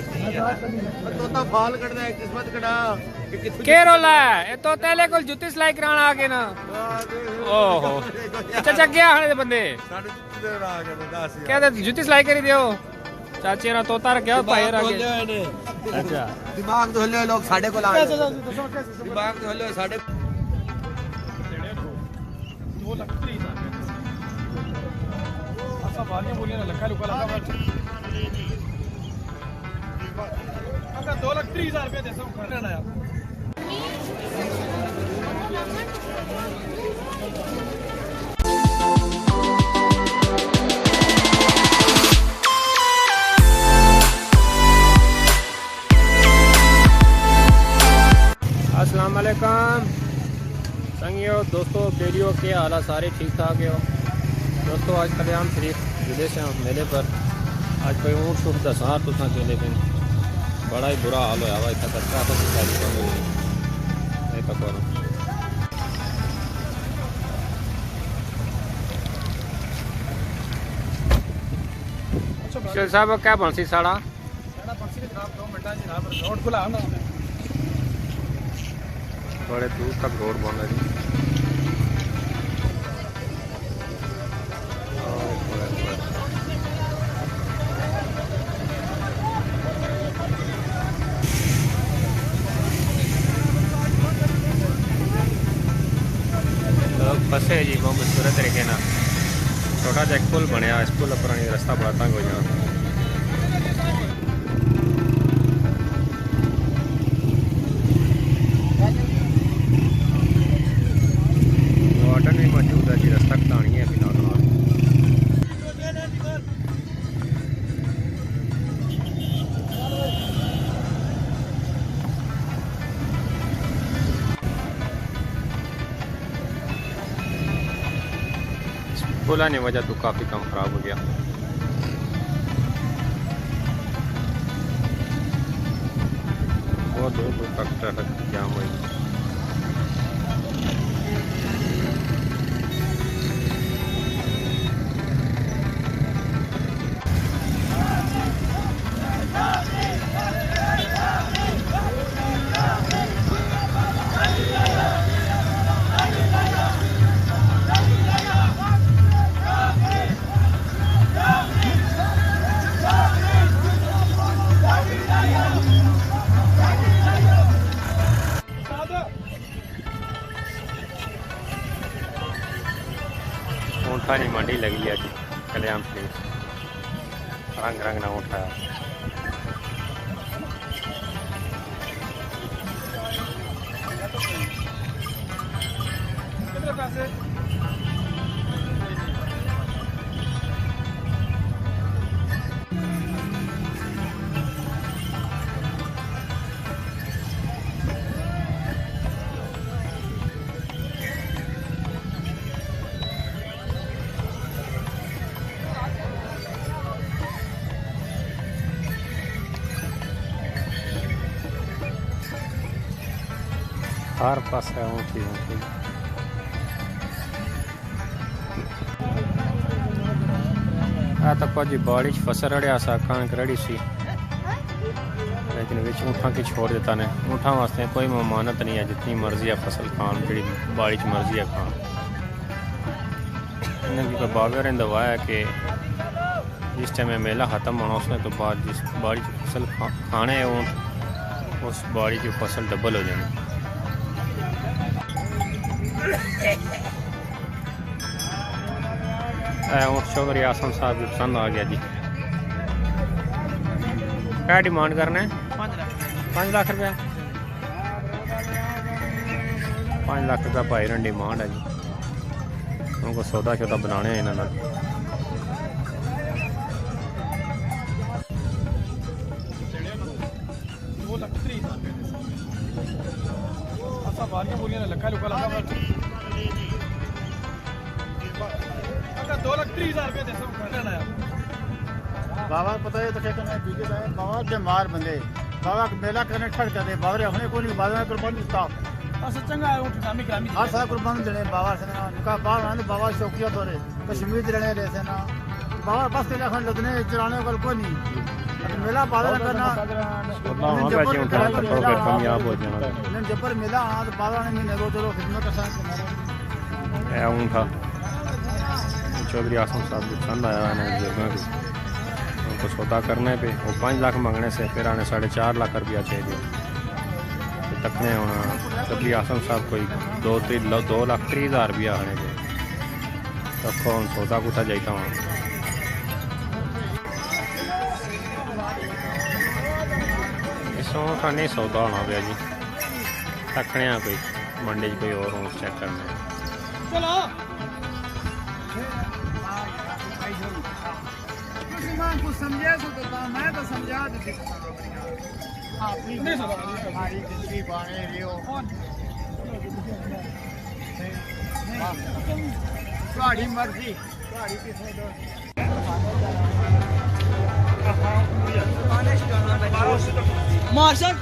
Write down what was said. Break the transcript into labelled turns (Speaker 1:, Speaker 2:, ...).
Speaker 1: तोता फाल कटदा है किस्मत कटा
Speaker 2: के रोला है ये तो तेले को जुत्ती सिलाई कराना आ गए ना ओहो अच्छा गया हने बंदे कहते जुत्ती सिलाई करी दियो चाचे ना तोता रखा भाई रखे अच्छा
Speaker 1: दिमाग तो हल्ले लोग साढ़े को लाए दिमाग तो हल्ले साढ़े
Speaker 3: 2 लाख 30 हज़ार असा वालियां बोलियां लखा लुका लगा अगर 2 लाख 30 हज़ार रुपया जैसा खरीदना है
Speaker 2: अस्सलाम वालेकुम संगियो दोस्तों वीडियो के हालात सारे ठीक ठाक है दोस्तों। आज कल्याण शरीफ जिले से मेले पर आज कोई ऊँट शूट दसार तुसा चले पे बड़ा ही बुरा हाल होया हुआ इतना कचरा तो साहब क्या बनसी साड़ा
Speaker 3: रोड खुला ना
Speaker 2: बड़े दूर तक रोड बन रही लोग फसे जी बहुत खूबसूरत तरीके ना छोटा जहा पुल बनया इस पुल पर रास्ता बड़ा तंग हो जाए वार्डन भी मौजूद है जी रास्ता कटानी है फिलहाल पुल आने वजह तो काफ़ी कम ख़राब हो गया। बहुत दूर दूर तक ट्रैफिक जाम हुई। ऊँटा की मंडी लगी है जी कल्याण शरीफ रंग रंग ना ऊँटा हर पास है ऊँची ऊँची आ तो कुछ बाड़ी फसल रड़िया सा कणक रड़ी सी लेकिन विच ऊँटा की छोड़ देता ने ऊँटा वास्ते कोई ममानत नहीं है जितनी मर्जी है फसल खान जी बाड़ी च मर्जी है खान इन्हें बाबे ने दवाया कि जिस टाइम मेला ख़त्म होना उसने तो बाद जिस बाड़ी की फसल खाने ऊँट उस बाड़ी की फसल डबल हो जानी। ऊँट चौधरी आसम साहब भी पसंद आ गया जी। क्या डिमांड करना है? 5 लाख रुपया 5 लाख रुपया भाई ने डिमांड है जी। उनको सौदा शौदा बनाने हैं इन्होंने
Speaker 3: वालियां बोलियां लखा लुका लगा 2 लाख 30 हज़ार रुपया जैसा खरीदना है
Speaker 4: बाबा पता है तो क्या करना है बीजे है बाबा बीमार बंदे बाबा मेला करने ठग जाते बाबा हमने को नहीं बाबा कुर्बान दिता
Speaker 3: और सच्चंगा है उठ नामी ग्रामी
Speaker 4: हर साल कुर्बान देने बाबा से ना उनका बाबा ने बाबा शौकिया तोरे कश्मीर रहने रहते ना बाबा बस तेरे खन लगने चलाने को कोई नहीं मेला बादल करना
Speaker 2: अल्लाह वहां पे क्यों था तो फिर कामयाब हो जाना
Speaker 4: इन्हें जबर मेला आना तो बाबा ने महीने रोज रोज खिदमत कर सकते
Speaker 2: है उन था चौधरी आसम साहब को पसंद आया है बुजुर्गों को उनको सौदा करने पे वो 5 लाख मांगने से फिर आने 4.5 लाख रुपया चाहिए तकने होना चौधरी आसम साहब कोई 2,30,000 रुपया आने पे रखो हम सौदा कुछ जाता हूँ इसों का नहीं सौदा होना पाया जी तकने कोई मंडी कोई और हों चेक करने
Speaker 3: चलो
Speaker 4: कुछ समझे तो मैं तो समझा दी हमारी जिंदगी बाने लियो ਤੁਹਾਡੀ ਮਰਜ਼ੀ ਤੁਹਾਡੀ ਕਿਸੇ ਦਾ
Speaker 1: मार्शल